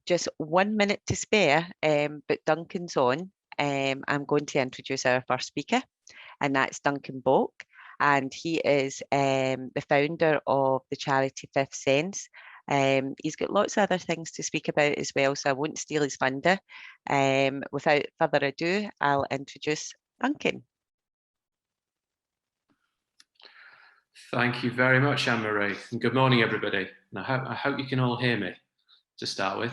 just 1 minute to spare, but Duncan's on. I'm going to introduce our first speaker, and that's Duncan Boak. And he is the founder of the charity Fifth Sense. He's got lots of other things to speak about as well, so I won't steal his thunder. Without further ado, I'll introduce Duncan. Thank you very much, Anne-Marie, and good morning, everybody. And I hope you can all hear me to start with.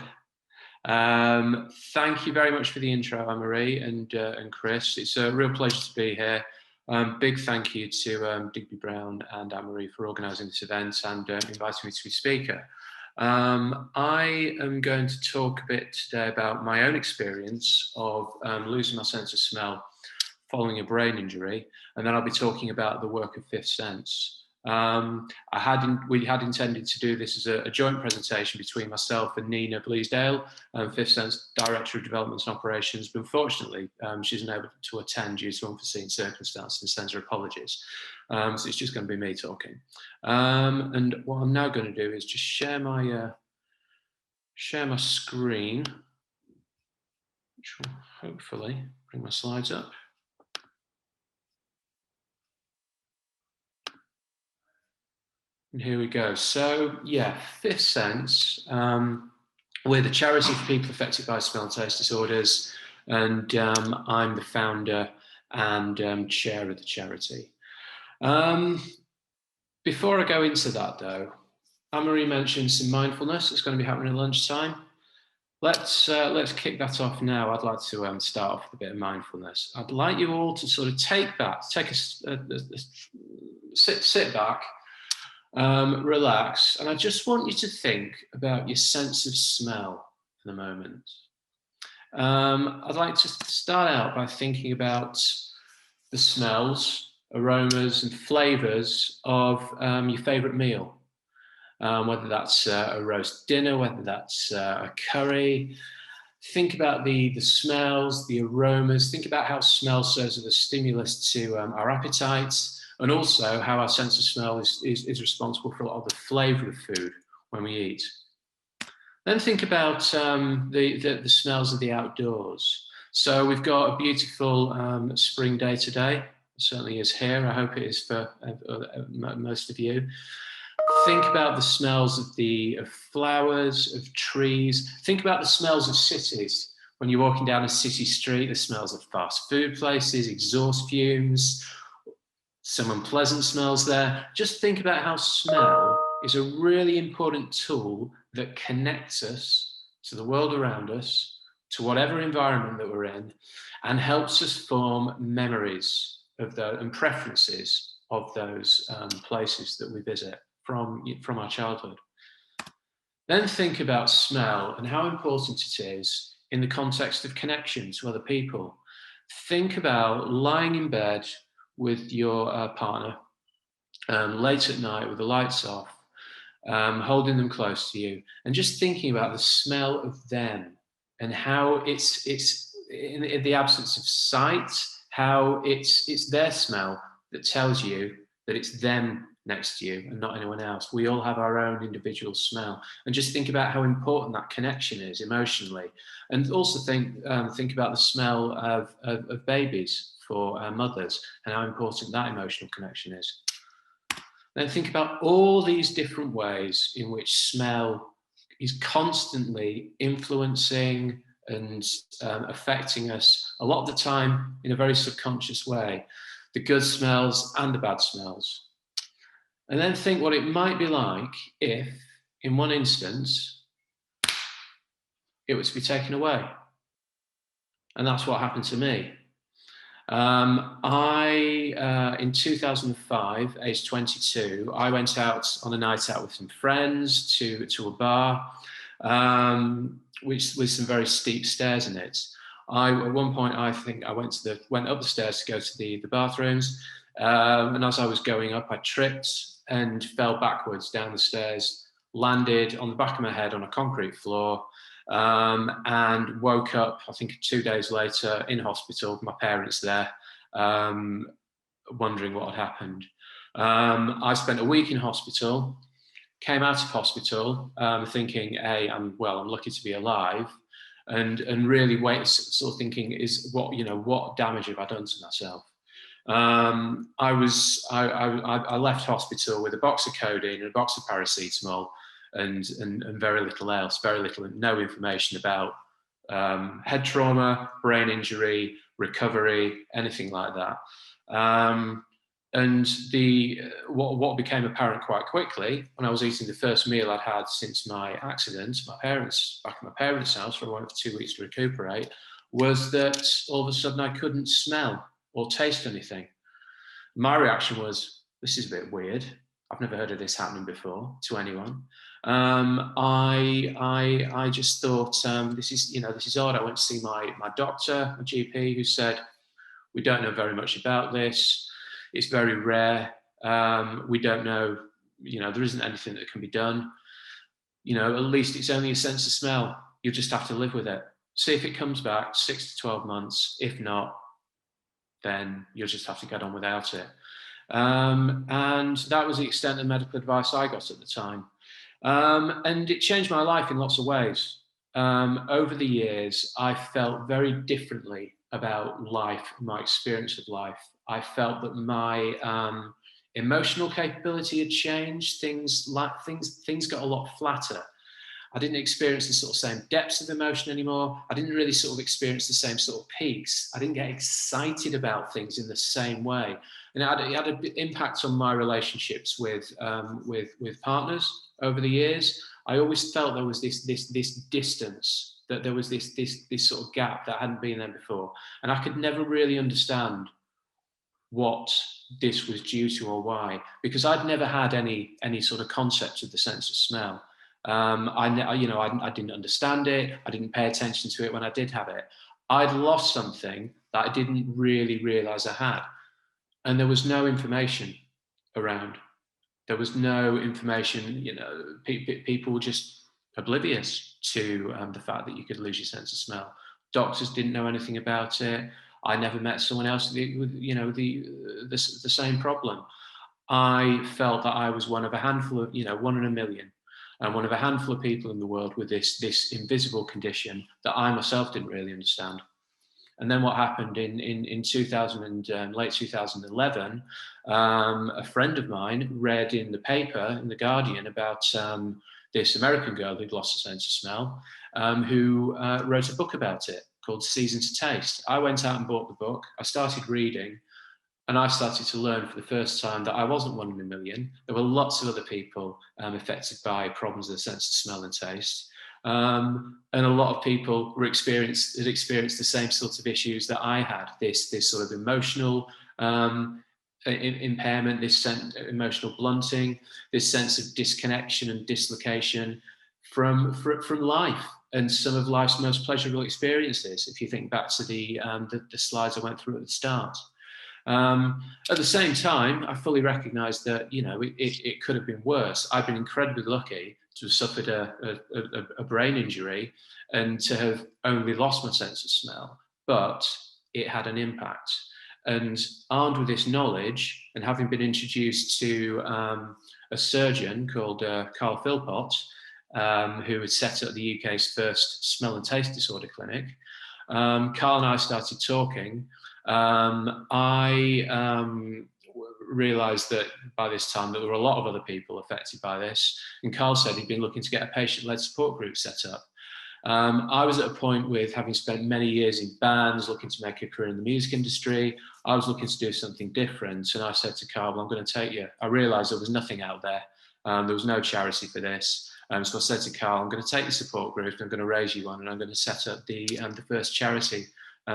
Thank you very much for the intro, Anne-Marie and Chris. It's a real pleasure to be here. Big thank you to Digby Brown and Anne-Marie for organising this event and inviting me to be speaker. I am going to talk a bit today about my own experience of losing my sense of smell following a brain injury, and then I'll be talking about the work of Fifth Sense. We had intended to do this as a joint presentation between myself and Nina Bleasdale, Fifth Sense Director of Development and Operations, but unfortunately she's unable to attend due to unforeseen circumstances and sends her apologies. So it's just going to be me talking. And what I'm now going to do is just share my screen, which will hopefully bring my slides up. And here we go. So yeah, Fifth Sense. We're the charity for people affected by smell and taste disorders, and I'm the founder and chair of the charity. Before I go into that though, Anne-Marie mentioned some mindfulness that's going to be happening at lunchtime. Let's kick that off now. I'd like to start off with a bit of mindfulness. I'd like you all to sort of sit back, relax, and I just want you to think about your sense of smell for the moment. I'd like to start out by thinking about the smells, aromas and flavours of your favourite meal, whether that's a roast dinner, whether that's a curry. Think about the smells, the aromas. Think about how smell serves as a stimulus to our appetites, and also how our sense of smell is responsible for a lot of the flavour of food when we eat. Then think about the smells of the outdoors. So we've got a beautiful spring day today. It certainly is here. I hope it is for most of you. Think about the smells of flowers, of trees. Think about the smells of cities. When you're walking down a city street, the smells of fast food places, exhaust fumes, some unpleasant smells there. Just think about how smell is a really important tool that connects us to the world around us, to whatever environment that we're in, and helps us form memories of and preferences of those places that we visit from our childhood. Then think about smell and how important it is in the context of connection to other people. Think about lying in bed with your partner late at night with the lights off, holding them close to you, and just thinking about the smell of them and how it's in the absence of sight, how it's their smell that tells you that it's them next to you and not anyone else. We all have our own individual smell, and just think about how important that connection is emotionally. And also think about the smell of babies for our mothers and how important that emotional connection is. Then think about all these different ways in which smell is constantly influencing and affecting us, a lot of the time in a very subconscious way, the good smells and the bad smells. And then think what it might be like if, in one instance, it was to be taken away. And that's what happened to me. In 2005, aged 22, I went out on a night out with some friends to a bar, which with some very steep stairs in it. At one point, I think I went up the stairs to go to the bathrooms, and as I was going up, I tripped and fell backwards down the stairs, landed on the back of my head on a concrete floor, and woke up, I think 2 days later, in hospital, my parents there, wondering what had happened. I spent a week in hospital, came out of hospital thinking, hey, I'm lucky to be alive, and really sort of thinking, what damage have I done to myself? I left hospital with a box of codeine and a box of paracetamol, and very little else, no information about head trauma, brain injury, recovery, anything like that. And what became apparent quite quickly when I was eating the first meal I'd had since my accident, back at my parents' house, where I went for 2 weeks to recuperate, was that all of a sudden I couldn't smell or taste anything. My reaction was, this is a bit weird. I've never heard of this happening before to anyone. I just thought, this is odd. I went to see my doctor, my GP, who said, we don't know very much about this. It's very rare. We don't know, there isn't anything that can be done. At least it's only a sense of smell. You'll just have to live with it. See if it comes back 6 to 12 months. If not, then you'll just have to get on without it. And that was the extent of medical advice I got at the time. And it changed my life in lots of ways. Over the years, I felt very differently about life, my experience of life. I felt that my emotional capability had changed. Things got a lot flatter. I didn't experience the sort of same depths of emotion anymore. I didn't really sort of experience the same sort of peaks. I didn't get excited about things in the same way. And it had an impact on my relationships with partners over the years. I always felt there was this distance, that there was this sort of gap that hadn't been there before. And I could never really understand what this was due to or why, because I'd never had any sort of concept of the sense of smell. I didn't understand it. I didn't pay attention to it when I did have it. I'd lost something that I didn't really realize I had. And there was no information around. There was no information, people were just oblivious to the fact that you could lose your sense of smell. Doctors didn't know anything about it. I never met someone else with, the same problem. I felt that I was one of a handful of, 1 in a million, and one of a handful of people in the world with this invisible condition that I myself didn't really understand. And then what happened in 2000 and late 2011, a friend of mine read in the paper, in The Guardian, about this American girl who'd lost her sense of smell, who wrote a book about it called Season to Taste. I went out and bought the book. I started reading, and I started to learn for the first time that I wasn't 1 in a million. There were lots of other people affected by problems of the sense of smell and taste. And a lot of people had experienced the same sorts of issues that I had, this sort of emotional impairment, this emotional blunting, this sense of disconnection and dislocation from life and some of life's most pleasurable experiences, if you think back to the slides I went through at the start. At the same time, I fully recognise that it could have been worse. I've been incredibly lucky to have suffered a brain injury and to have only lost my sense of smell, but it had an impact. And armed with this knowledge, and having been introduced to a surgeon called Carl Philpott, who had set up the UK's first smell and taste disorder clinic, Carl and I started talking. I realised that by this time that there were a lot of other people affected by this, and Carl said he'd been looking to get a patient-led support group set up. I was at a point with having spent many years in bands, looking to make a career in the music industry. I was looking to do something different, and I said to Carl, I'm going to take you. I realised there was nothing out there. There was no charity for this. So I said to Carl, I'm going to take the support group, I'm going to raise you one, and I'm going to set up the first charity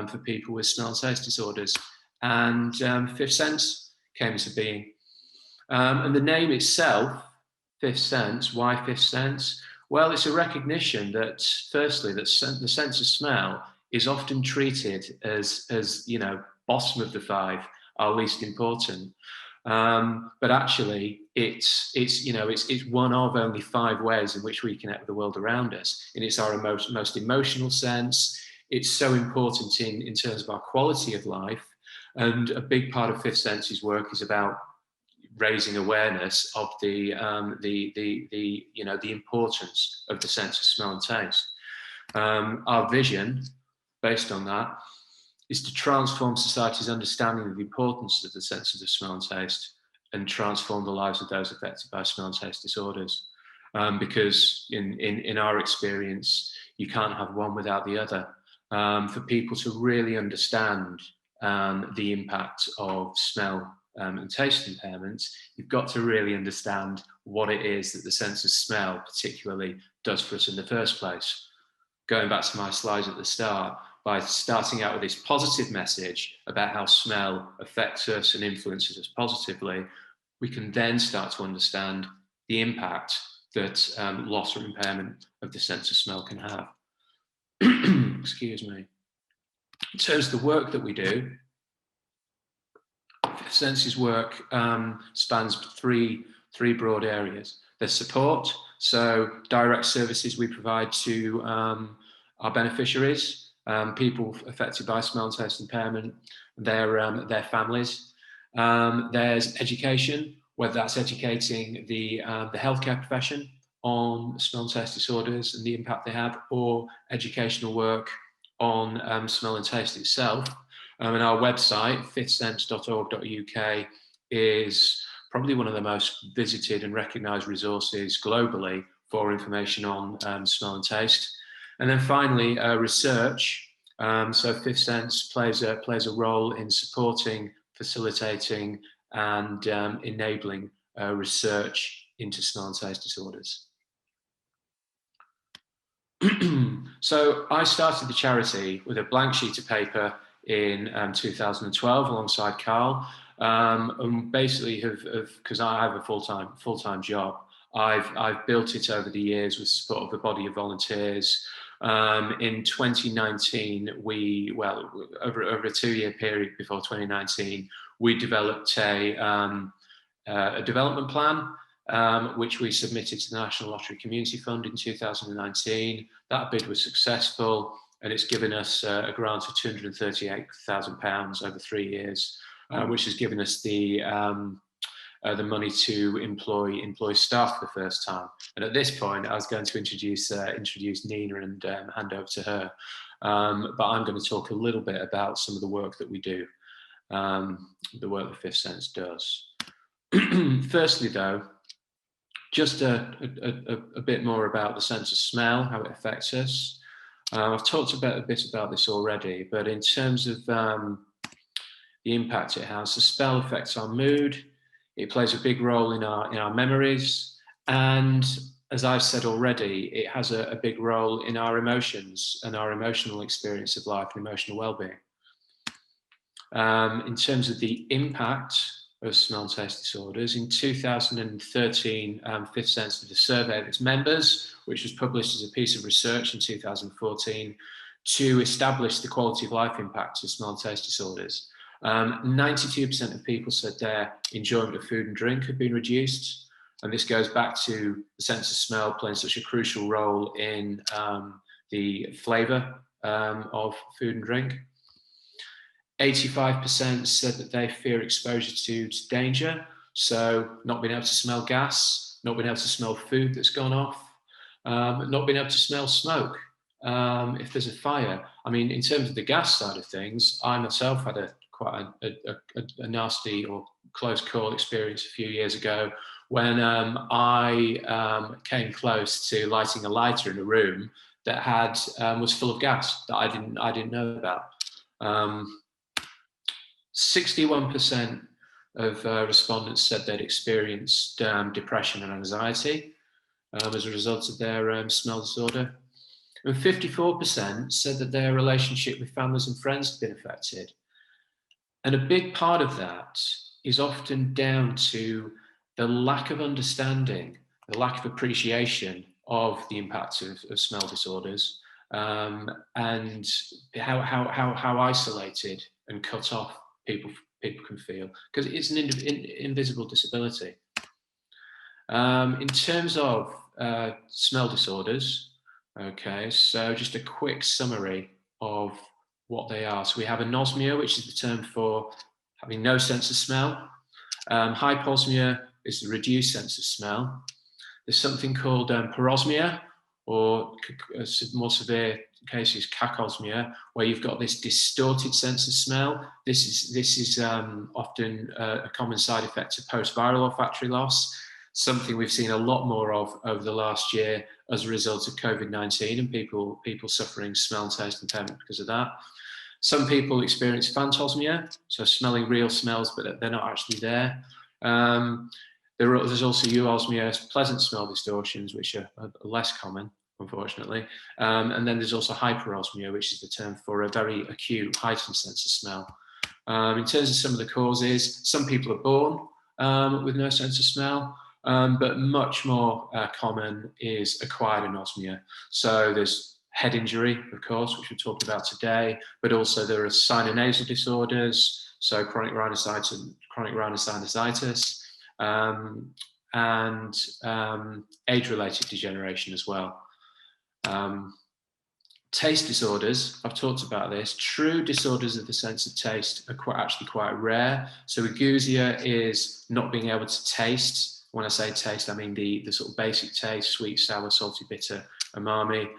for people with smell and taste disorders. And Fifth Sense came into being. And the name itself, Fifth Sense, why Fifth Sense? Well, it's a recognition that, firstly, that the sense of smell is often treated as bottom of the 5, our least important. But actually, it's one of only 5 ways in which we connect with the world around us. And it's our most emotional sense. It's so important in terms of our quality of life. And a big part of Fifth Sense's work is about raising awareness of the importance of the sense of smell and taste. Our vision, based on that, is to transform society's understanding of the importance of the senses of smell and taste, and transform the lives of those affected by smell and taste disorders. Because in our experience, you can't have one without the other. For people to really understand the impact of smell and taste impairments, you've got to really understand what it is that the sense of smell particularly does for us in the first place. Going back to my slides at the start, by starting out with this positive message about how smell affects us and influences us positively, we can then start to understand the impact that loss or impairment of the sense of smell can have. Excuse me. In terms of the work that we do, Fifth Senses work spans three broad areas. There's support, so direct services we provide to our beneficiaries, people affected by smell and taste impairment, their families. There's education, whether that's educating the healthcare profession on smell and taste disorders and the impact they have, or educational work on smell and taste itself. And our website, fifthsense.org.uk, is probably one of the most visited and recognised resources globally for information on smell and taste. And then finally, research. So Fifth Sense plays a role in supporting, facilitating, and enabling research into smell and taste disorders. So I started the charity with a blank sheet of paper in 2012 alongside Carl, and basically because I have a full-time job, I've built it over the years with support of a body of volunteers. In 2019, over a 2-year period before 2019, we developed a development plan, which we submitted to the National Lottery Community Fund in 2019. That bid was successful, and it's given us a grant of £238,000 over 3 years, which has given us the money to employ staff for the first time. And at this point, I was going to introduce Nina and hand over to her, but I'm going to talk a little bit about some of the work that we do, the work that Fifth Sense does. Firstly, though, just a bit more about the sense of smell, how it affects us. I've talked a bit about this already, but in terms of the impact it has, the smell affects our mood. It plays a big role in our memories, and as I've said already, it has a big role in our emotions and our emotional experience of life and emotional well-being. In terms of the impact of smell and taste disorders, in 2013, Fifth Sense did a survey of its members, which was published as a piece of research in 2014 to establish the quality of life impact of smell and taste disorders. 92% of people said their enjoyment of food and drink had been reduced, and this goes back to the sense of smell playing such a crucial role in the flavour of food and drink. 85% said that they fear exposure to danger, so not being able to smell gas, not being able to smell food that's gone off, not being able to smell smoke if there's a fire. I mean, in terms of the gas side of things, I myself had quite a nasty or close call experience a few years ago when I came close to lighting a lighter in a room that was full of gas that I didn't know about. 61% of respondents said they'd experienced depression and anxiety as a result of their smell disorder. And 54% said that their relationship with families and friends had been affected. And a big part of that is often down to the lack of understanding, the lack of appreciation of the impact of smell disorders, and how isolated and cut off people can feel, because it's an invisible disability. In terms of smell disorders, okay, so just a quick summary of what they are. So we have anosmia, which is the term for having no sense of smell. Hyposmia is the reduced sense of smell. There's something called parosmia, or more severe cases, cacosmia, where you've got this distorted sense of smell. This is often a common side effect of post-viral olfactory loss, something we've seen a lot more of over the last year as a result of COVID-19 and people suffering smell and taste impairment because of that. Some people experience phantosmia, so smelling real smells, but they're not actually there. There's also euosmia, pleasant smell distortions, which are less common, unfortunately. And then there's also hyperosmia, which is the term for a very acute, heightened sense of smell. In terms of some of the causes, some people are born with no sense of smell, but much more common is acquired anosmia. So there's head injury, of course, which we're talking about today, but also there are sinonasal disorders, so chronic rhinosinusitis, and age-related degeneration as well. Taste disorders, I've talked about this. True disorders of the sense of taste are actually quite rare. So agousia is not being able to taste. When I say taste, I mean the sort of basic taste: sweet, sour, salty, bitter, umami.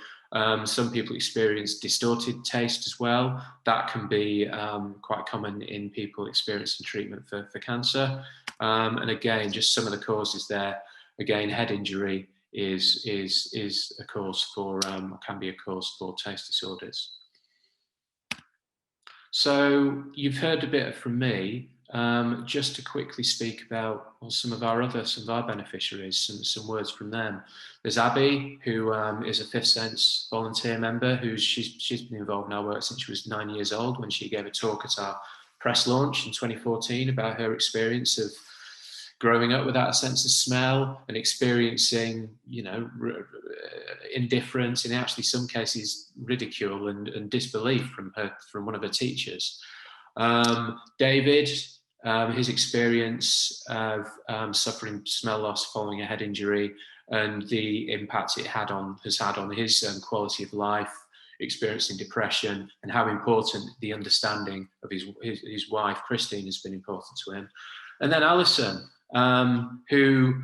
Some people experience distorted taste as well. That can be quite common in people experiencing treatment for cancer. And again, just some of the causes there. Again, head injury is a cause for, can be a cause for taste disorders. So you've heard a bit from me. Just to quickly speak about some of our beneficiaries, some words from them. There's Abby, who is a Fifth Sense volunteer member, she's been involved in our work since she was 9 years old, when she gave a talk at our press launch in 2014 about her experience of growing up without a sense of smell and experiencing, indifference, in actually some cases ridicule and disbelief from one of her teachers. David, his experience of suffering smell loss following a head injury and the impact it has had on his quality of life, experiencing depression, and how important the understanding of his wife Christine has been important to him. And then Alison, who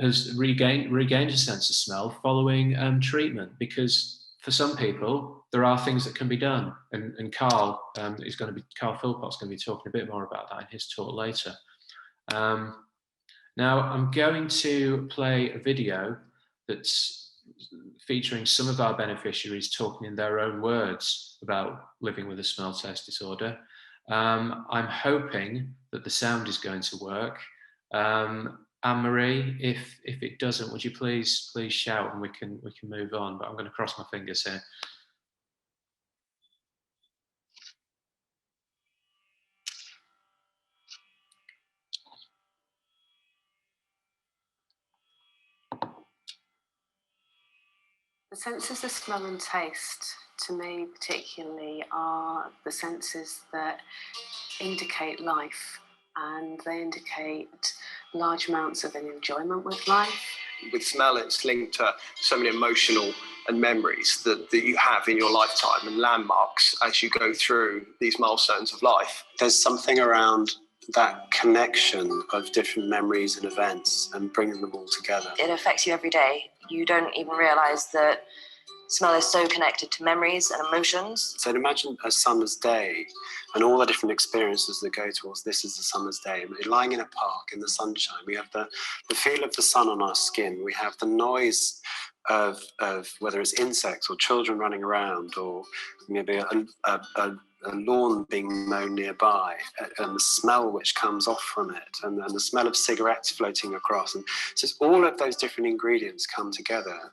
has regained a sense of smell following treatment, because for some people there are things that can be done, and Carl Philpott's going to be talking a bit more about that in his talk later. Now I'm going to play a video that's featuring some of our beneficiaries talking in their own words about living with a smell taste disorder. I'm hoping that the sound is going to work. Anne-Marie, if it doesn't, would you please shout and we can move on, but I'm going to cross my fingers here. The senses of smell and taste, to me particularly, are the senses that indicate life, and they indicate large amounts of enjoyment with life. With smell, it's linked to so many emotional and memories that you have in your lifetime, and landmarks as you go through these milestones of life. There's something around that connection of different memories and events and bringing them all together. It affects you every day. You don't even realise that smell is so connected to memories and emotions. So imagine a summer's day and all the different experiences that go towards this is a summer's day. Lying in a park in the sunshine, we have the feel of the sun on our skin. We have the noise of whether it's insects or children running around, or maybe a lawn being mown nearby, and the smell which comes off from it, and the smell of cigarettes floating across. And so all of those different ingredients come together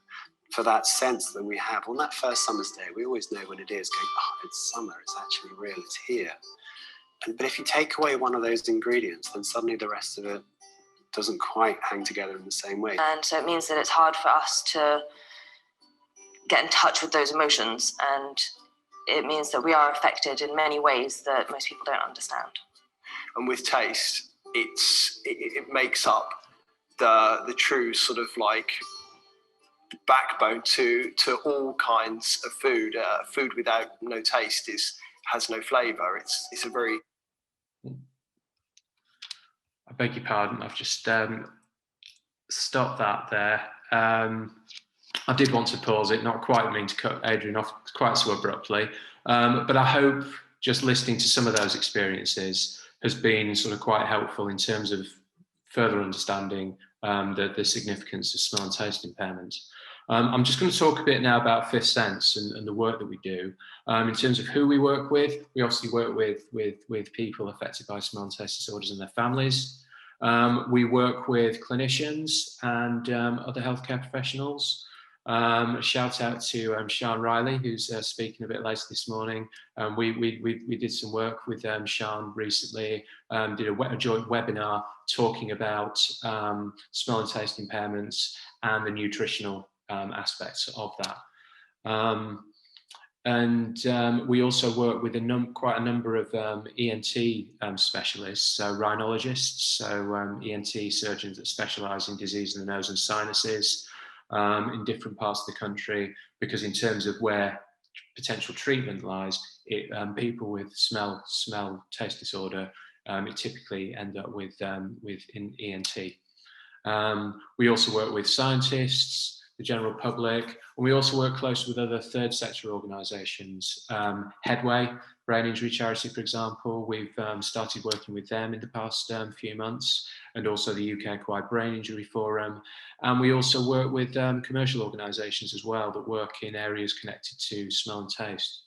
for that sense that we have on that first summer's day. We always know when it is, going, oh, it's summer, it's actually real, it's here. But if you take away one of those ingredients, then suddenly the rest of it doesn't quite hang together in the same way. And so it means that it's hard for us to get in touch with those emotions, and it means that we are affected in many ways that most people don't understand. And with taste, it makes up the true sort of like backbone to all kinds of food. Food without no taste has no flavour. It's a very... beg your pardon, I've just stopped that there. I did want to pause it, not quite mean to cut Adrian off quite so abruptly, but I hope just listening to some of those experiences has been sort of quite helpful in terms of further understanding the significance of smell and taste impairment. I'm just going to talk a bit now about Fifth Sense and the work that we do. In terms of who we work with, we obviously work with people affected by smell and taste disorders and their families. We work with clinicians and other healthcare professionals. Shout out to Sian Riley, who's speaking a bit later this morning. We did some work with Sian recently, did a joint webinar talking about smell and taste impairments and the nutritional aspects of that. We also work with quite a number of ENT specialists, so rhinologists, so ENT surgeons that specialise in disease of the nose and sinuses in different parts of the country, because in terms of where potential treatment lies, people with smell taste disorder, it typically end up with in ENT. We also work with scientists, the general public, and we also work closely with other third sector organisations. Headway, brain injury charity, for example, we've started working with them in the past few months, and also the UK Acquired Brain Injury Forum. And we also work with commercial organisations as well that work in areas connected to smell and taste.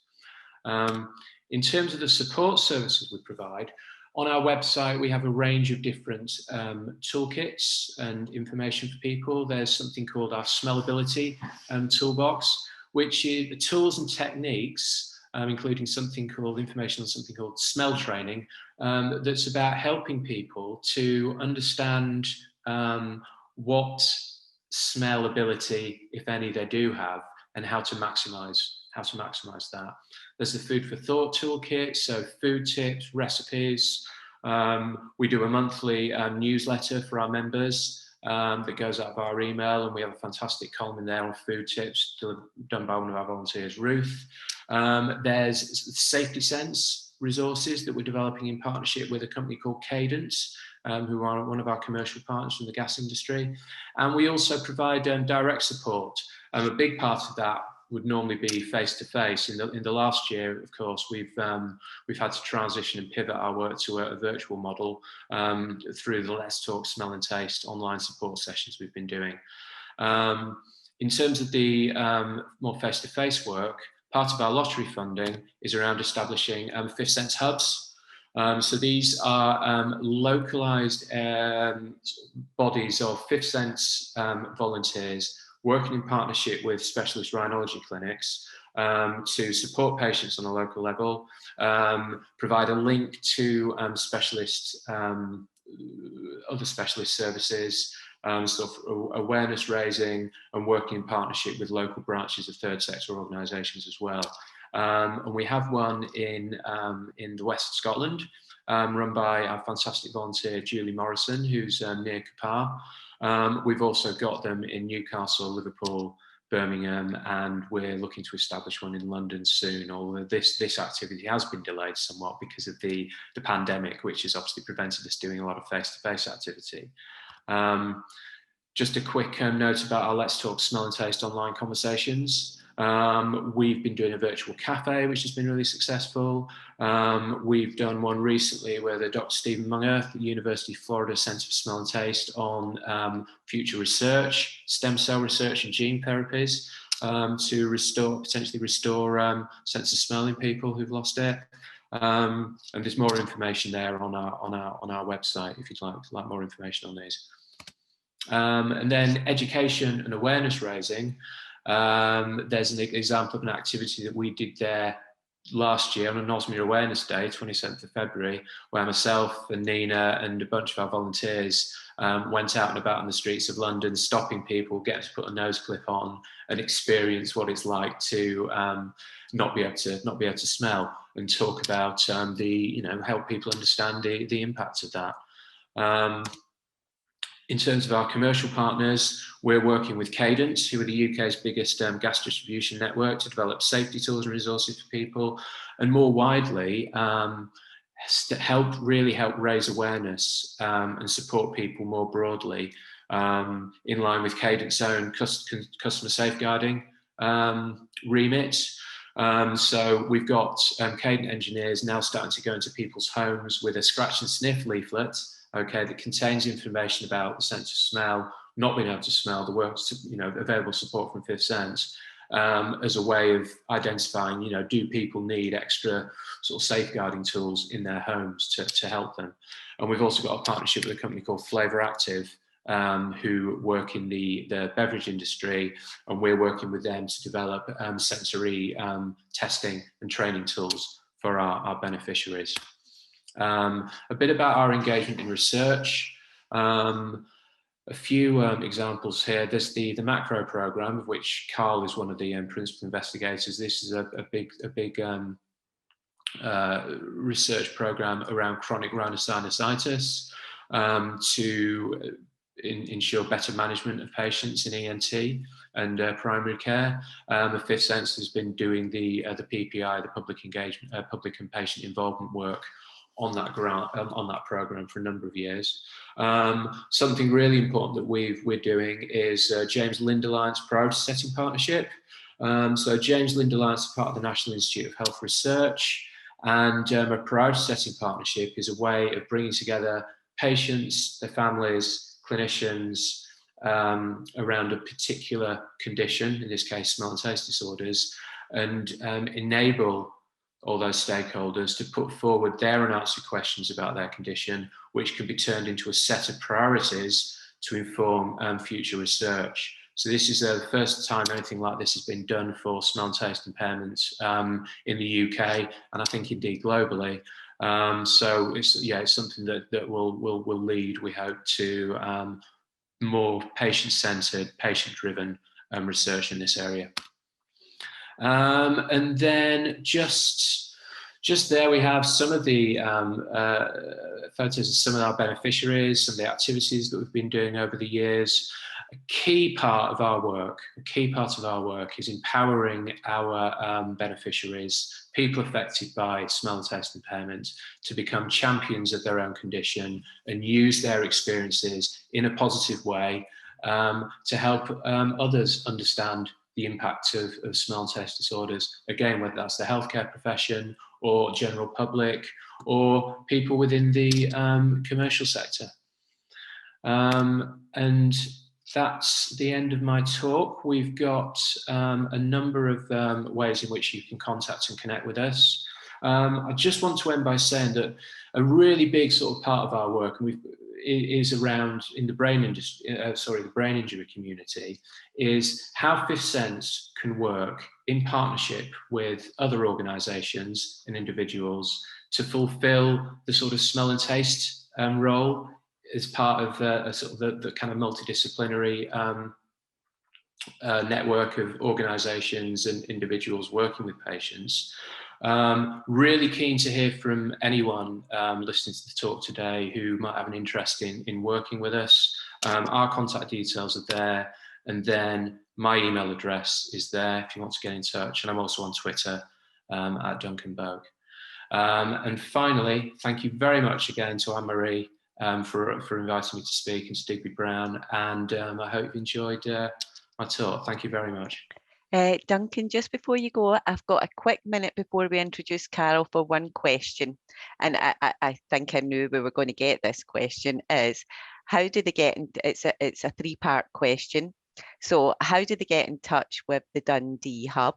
In terms of the support services we provide, on our website, we have a range of different toolkits and information for people. There's something called our Smellability toolbox, which is the tools and techniques, including something called information on something called smell training, that's about helping people to understand what smell ability, if any, they do have, and how to maximise that. There's the Food for Thought toolkit, so food tips, recipes. We do a monthly newsletter for our members that goes out via our email, and we have a fantastic column in there on food tips done by one of our volunteers, Ruth. There's Safety Sense resources that we're developing in partnership with a company called Cadence, who are one of our commercial partners from the gas industry. And we also provide direct support. A big part of that would normally be face-to-face. In the last year, of course, we've had to transition and pivot our work to a virtual model through the Let's Talk Smell and Taste online support sessions we've been doing. In terms of the more face-to-face work, part of our lottery funding is around establishing Fifth Sense hubs. So these are localised bodies of Fifth Sense volunteers working in partnership with specialist rhinology clinics to support patients on a local level, provide a link to other specialist services, sort of awareness raising, and working in partnership with local branches of third sector organisations as well. And we have one in the west of Scotland, run by our fantastic volunteer Julie Morrison, who's near Capar. We've also got them in Newcastle, Liverpool, Birmingham, and we're looking to establish one in London soon, although this activity has been delayed somewhat because of the pandemic, which has obviously prevented us doing a lot of face-to-face activity. Just a quick note about our Let's Talk Smell and Taste online conversations. We've been doing a virtual cafe, which has been really successful. We've done one recently with Dr. Stephen Munger, the University of Florida Centre for Smell and Taste, on future research, stem cell research and gene therapies to potentially restore sense of smell in people who've lost it. And there's more information there on our website if you'd like more information on these. And then education and awareness raising. There's an example of an activity that we did there last year on a Nosmere Awareness Day, 27th of February, where myself and Nina and a bunch of our volunteers went out and about in the streets of London, stopping people, getting to put a nose clip on and experience what it's like to not be able to smell, and talk about help people understand the impact of that. In terms of our commercial partners, we're working with Cadence, who are the UK's biggest gas distribution network, to develop safety tools and resources for people. And more widely, really help raise awareness and support people more broadly in line with Cadent's own customer safeguarding remit. So we've got Cadent engineers now starting to go into people's homes with a scratch and sniff leaflet, okay, that contains information about the sense of smell, not being able to smell, the work, available support from Fifth Sense, as a way of identifying, do people need extra sort of safeguarding tools in their homes to help them. And we've also got a partnership with a company called Flavor Active, who work in the beverage industry, and we're working with them to develop sensory testing and training tools for our beneficiaries. A bit about our engagement in research. A few examples here. There's the macro program, of which Carl is one of the principal investigators. This is a big research program around chronic rhinosinusitis to ensure better management of patients in ENT and primary care. The Fifth Sense has been doing the PPI, the public engagement, public and patient involvement work on that program for a number of years. Something really important that we're doing is James Lind Alliance Priority Setting Partnership. So James Lind Alliance is part of the National Institute of Health Research, and a priority setting partnership is a way of bringing together patients, their families, clinicians around a particular condition, in this case smell and taste disorders, and enable all those stakeholders to put forward their unanswered questions about their condition, which can be turned into a set of priorities to inform future research. So this is the first time anything like this has been done for smell and taste impairments in the UK, and I think indeed globally. So it's something that will lead, we hope, to more patient-centered, patient-driven research in this area. And then just there we have some of the photos of some of our beneficiaries, some of the activities that we've been doing over the years. A key part of our work is empowering our beneficiaries, people affected by smell and taste impairment, to become champions of their own condition and use their experiences in a positive way to help others understand the impact of smell and taste disorders. Again, whether that's the healthcare profession or general public or people within the commercial sector. And that's the end of my talk. We've got a number of ways in which you can contact and connect with us. I just want to end by saying that a really big sort of part of our work is around in the brain industry, the brain injury community, is how Fifth Sense can work in partnership with other organisations and individuals to fulfil the sort of smell and taste role as part of the kind of multidisciplinary network of organisations and individuals working with patients. Really keen to hear from anyone listening to the talk today who might have an interest in working with us. Our contact details are there, and then my email address is there if you want to get in touch, and I'm also on Twitter at Duncan Boak. And finally, thank you very much again to Anne-Marie for inviting me to speak, and to Digby Brown, and I hope you enjoyed my talk. Thank you very much. Duncan, just before you go, I've got a quick minute before we introduce Carol for one question. And I think I knew we were going to get this question, is how do they get in, it's a three-part question. So how do they get in touch with the Dundee Hub?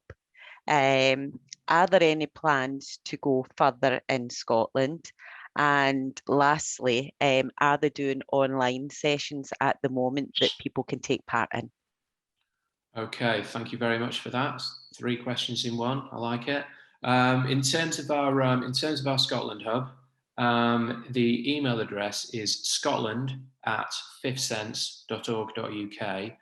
Are there any plans to go further in Scotland? And lastly, are they doing online sessions at the moment that people can take part in? Okay, thank you very much for that. 3 questions in one. I like it. In terms of our Scotland hub, the email address is scotland@fifthsense.org.uk.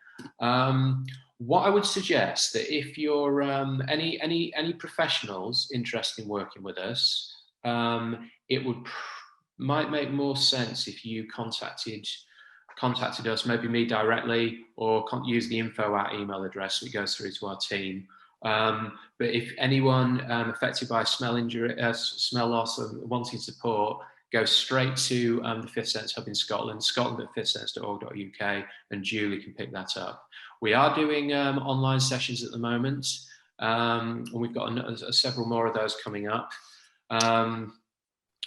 What I would suggest that if you're any professionals interested in working with us, it might make more sense if you contacted us, maybe me directly, or use the info@ email address so it goes through to our team, But if anyone affected by smell injury, smell loss and wanting support, go straight to the Fifth Sense Hub in Scotland, scotland@fifthsense.org.uk, and Julie can pick that up. We are doing online sessions at the moment, and we've got several more of those coming up.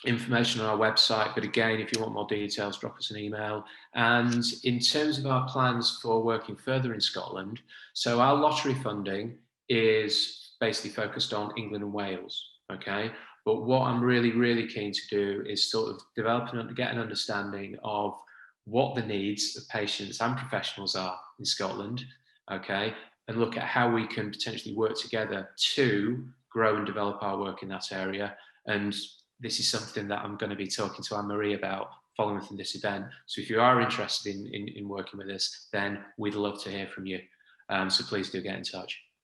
Information on our website, but again, if you want more details, drop us an email. And in terms of our plans for working further in Scotland, so our lottery funding is basically focused on England and Wales, okay? But what I'm really, really keen to do is sort of develop and get an understanding of what the needs of patients and professionals are in Scotland, okay? And look at how we can potentially work together to grow and develop our work in that area. And this is something that I'm going to be talking to Anne-Marie about following from this event. So if you are interested in working with us, then we'd love to hear from you. So please do get in touch.